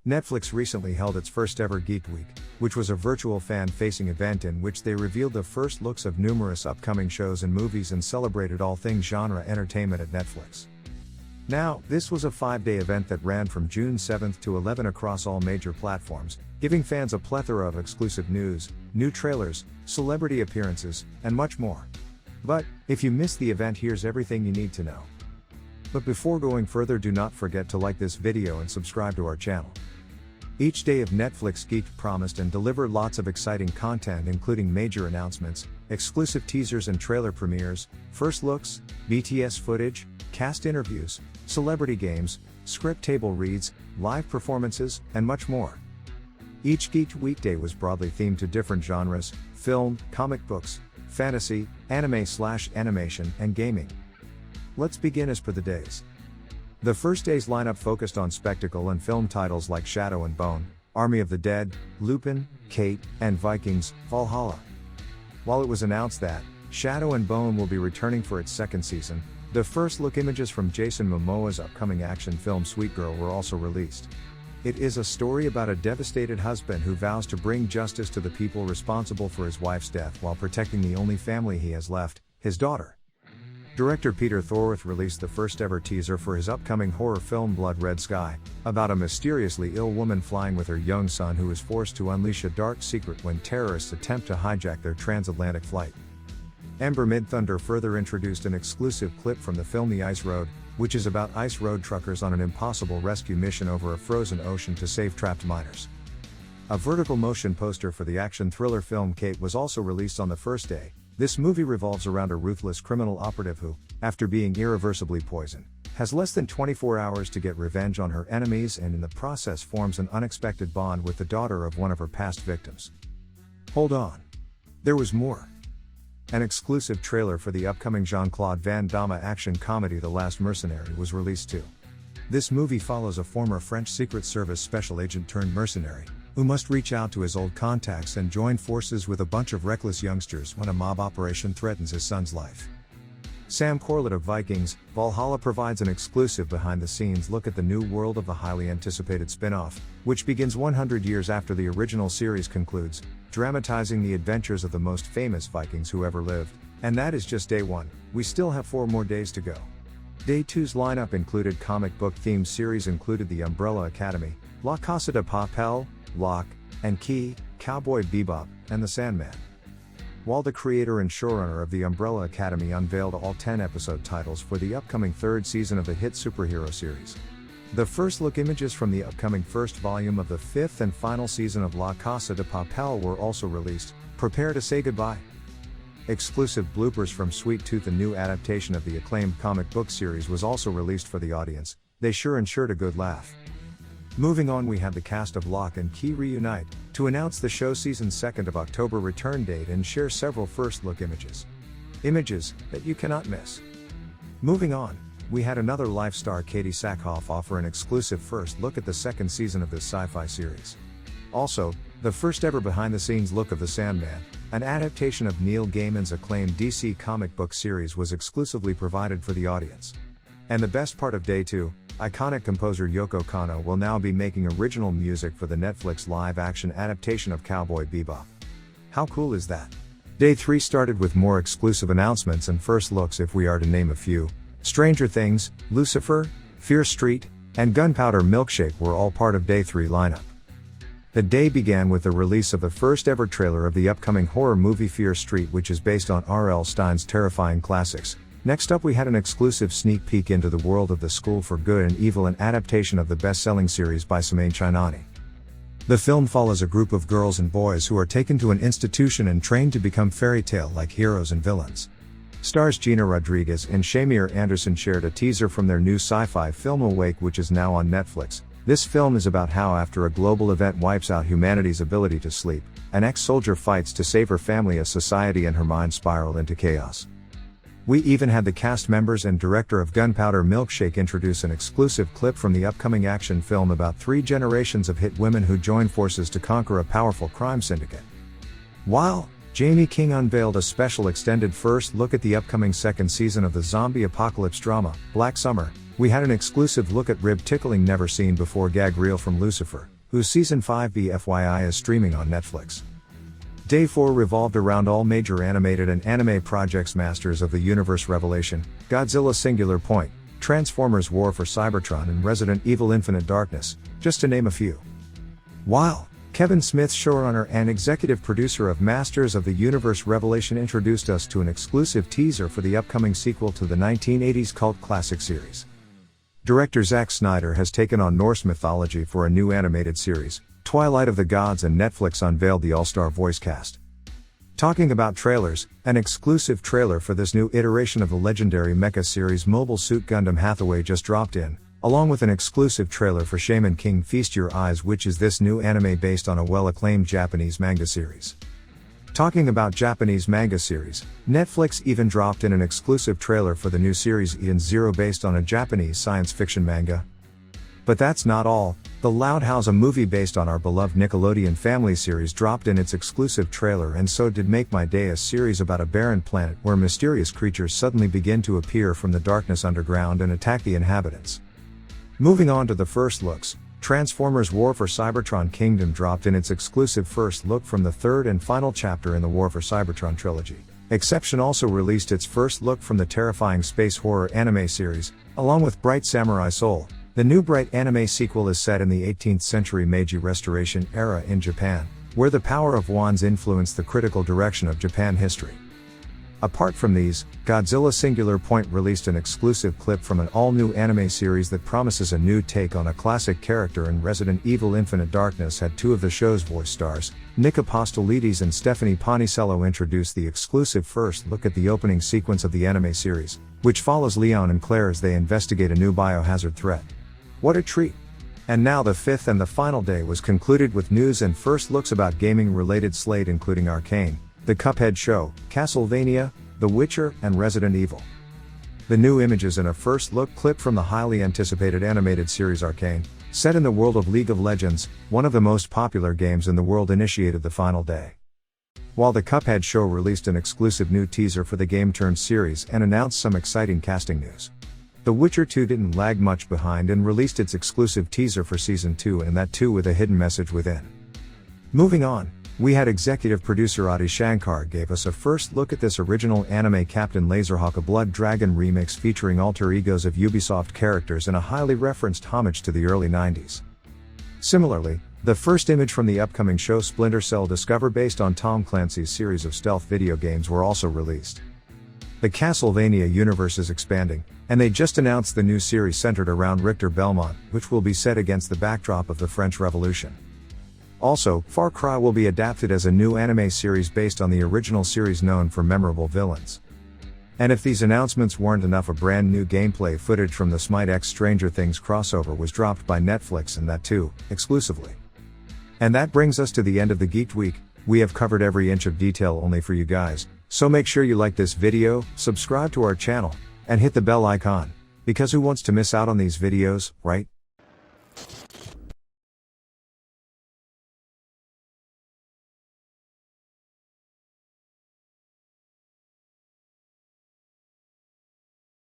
Netflix recently held its first ever Geeked Week, which was a virtual fan-facing event in which they revealed the first looks of numerous upcoming shows and movies and celebrated all things genre entertainment at Netflix. Now, this was a 5-day event that ran from June 7th to 11 across all major platforms, giving fans a plethora of exclusive news, new trailers, celebrity appearances, and much more. But, if you missed the event, here's everything you need to know. But before going further, do not forget to like this video and subscribe to our channel. Each day of Netflix Geeked promised and delivered lots of exciting content, including major announcements, exclusive teasers and trailer premieres, first looks, BTS footage, cast interviews, celebrity games, script table reads, live performances, and much more. Each Geeked weekday was broadly themed to different genres: film, comic books, fantasy, anime/animation, and gaming. Let's begin as per the days. The first day's lineup focused on spectacle and film titles like Shadow and Bone, Army of the Dead, Lupin, Kate, and Vikings, Valhalla. While it was announced that Shadow and Bone will be returning for its second season, the first look images from Jason Momoa's upcoming action film Sweet Girl were also released. It is a story about a devastated husband who vows to bring justice to the people responsible for his wife's death while protecting the only family he has left, his daughter. Director Peter Thorwarth released the first ever teaser for his upcoming horror film Blood Red Sky, about a mysteriously ill woman flying with her young son who is forced to unleash a dark secret when terrorists attempt to hijack their transatlantic flight. Ember Midthunder further introduced an exclusive clip from the film The Ice Road, which is about ice road truckers on an impossible rescue mission over a frozen ocean to save trapped miners. A vertical motion poster for the action thriller film Kate was also released on the first day. This movie revolves around a ruthless criminal operative who, after being irreversibly poisoned, has less than 24 hours to get revenge on her enemies and in the process forms an unexpected bond with the daughter of one of her past victims. Hold on. There was more. An exclusive trailer for the upcoming Jean-Claude Van Damme action comedy The Last Mercenary was released too. This movie follows a former French Secret Service special agent turned mercenary, who must reach out to his old contacts and join forces with a bunch of reckless youngsters when a mob operation threatens his son's life. Sam Corlett of Vikings, Valhalla provides an exclusive behind-the-scenes look at the new world of the highly anticipated spin-off, which begins 100 years after the original series concludes, dramatizing the adventures of the most famous Vikings who ever lived. And that is just day 1, we still have 4 more days to go. Day 2's lineup included comic book-themed series included The Umbrella Academy, La Casa de Papel, Locke and Key, Cowboy Bebop, and The Sandman. While the creator and showrunner of The Umbrella Academy unveiled all 10 episode titles for the upcoming 3rd season of the hit superhero series. The first look images from the upcoming first volume of the 5th and final season of La Casa de Papel were also released. Prepare to say goodbye. Exclusive bloopers from Sweet Tooth, a new adaptation of the acclaimed comic book series, was also released for the audience. They sure ensured a good laugh. Moving on, we had the cast of Locke and Key reunite to announce the show season's 2nd of October return date and share several first look images. Images that you cannot miss. Moving on, we had another live star Katie Sackhoff offer an exclusive first look at the 2nd season of this sci-fi series. Also, the first ever behind-the-scenes look of The Sandman, an adaptation of Neil Gaiman's acclaimed DC comic book series, was exclusively provided for the audience. And the best part of day 2, iconic composer Yoko Kanno will now be making original music for the Netflix live-action adaptation of Cowboy Bebop. How cool is that? Day 3 started with more exclusive announcements and first looks, if we are to name a few. Stranger Things, Lucifer, Fear Street, and Gunpowder Milkshake were all part of Day 3 lineup. The day began with the release of the first ever trailer of the upcoming horror movie Fear Street, which is based on R.L. Stine's terrifying classics. Next up, we had an exclusive sneak peek into the world of The School for Good and Evil, an adaptation of the best-selling series by Samain Chainani. The film follows a group of girls and boys who are taken to an institution and trained to become fairy tale-like heroes and villains. Stars Gina Rodriguez and Shamir Anderson shared a teaser from their new sci-fi film Awake, which is now on Netflix. This film is about how, after a global event wipes out humanity's ability to sleep, an ex-soldier fights to save her family as society and her mind spiral into chaos. We even had the cast members and director of Gunpowder Milkshake introduce an exclusive clip from the upcoming action film about 3 generations of hit women who join forces to conquer a powerful crime syndicate. While Jamie King unveiled a special extended first look at the upcoming second season of the zombie apocalypse drama, Black Summer. We had an exclusive look at rib-tickling never-seen-before gag reel from Lucifer, whose Season 5 FYI is streaming on Netflix. Day 4 revolved around all major animated and anime projects: Masters of the Universe Revelation, Godzilla Singular Point, Transformers War for Cybertron, and Resident Evil Infinite Darkness, just to name a few. While Kevin Smith, showrunner and executive producer of Masters of the Universe Revelation, introduced us to an exclusive teaser for the upcoming sequel to the 1980s cult classic series. Director Zack Snyder has taken on Norse mythology for a new animated series, Twilight of the Gods, and Netflix unveiled the all-star voice cast. Talking about trailers, an exclusive trailer for this new iteration of the legendary mecha series Mobile Suit Gundam Hathaway just dropped in, along with an exclusive trailer for Shaman King Feast Your Eyes, which is this new anime based on a well-acclaimed Japanese manga series. Talking about Japanese manga series, Netflix even dropped in an exclusive trailer for the new series Eden Zero based on a Japanese science fiction manga. But that's not all. The Loud House, a movie based on our beloved Nickelodeon family series, dropped in its exclusive trailer, and so did Make My Day, a series about a barren planet where mysterious creatures suddenly begin to appear from the darkness underground and attack the inhabitants. Moving on to the first looks, Transformers War for Cybertron Kingdom dropped in its exclusive first look from the third and final chapter in the War for Cybertron trilogy. Exception also released its first look from the terrifying space horror anime series, along with Bright Samurai Soul. The new Bright anime sequel is set in the 18th century Meiji Restoration era in Japan, where the power of wands influenced the critical direction of Japan history. Apart from these, Godzilla Singular Point released an exclusive clip from an all-new anime series that promises a new take on a classic character, and Resident Evil Infinite Darkness had two of the show's voice stars, Nick Apostolides and Stephanie Panicello, introduce the exclusive first look at the opening sequence of the anime series, which follows Leon and Claire as they investigate a new biohazard threat. What a treat! And now the fifth and the final day was concluded with news and first looks about gaming-related slate, including Arcane, The Cuphead Show, Castlevania, The Witcher, and Resident Evil. The new images in a first look clip from the highly anticipated animated series Arcane, set in the world of League of Legends, one of the most popular games in the world, initiated the final day. While The Cuphead Show released an exclusive new teaser for the game-turned-series and announced some exciting casting news. The Witcher 2 didn't lag much behind and released its exclusive teaser for Season 2, and that too with a hidden message within. Moving on, we had executive producer Adi Shankar gave us a first look at this original anime Captain Laserhawk, a Blood Dragon remix featuring alter egos of Ubisoft characters and a highly referenced homage to the early 90s. Similarly, the first image from the upcoming show Splinter Cell Discover, based on Tom Clancy's series of stealth video games, were also released. The Castlevania universe is expanding, and they just announced the new series centered around Richter Belmont, which will be set against the backdrop of the French Revolution. Also, Far Cry will be adapted as a new anime series based on the original series, known for memorable villains. And if these announcements weren't enough, a brand new gameplay footage from the Smite X Stranger Things crossover was dropped by Netflix, and that too, exclusively. And that brings us to the end of the Geeked Week. We have covered every inch of detail only for you guys, so make sure you like this video, subscribe to our channel, and hit the bell icon, because who wants to miss out on these videos, right?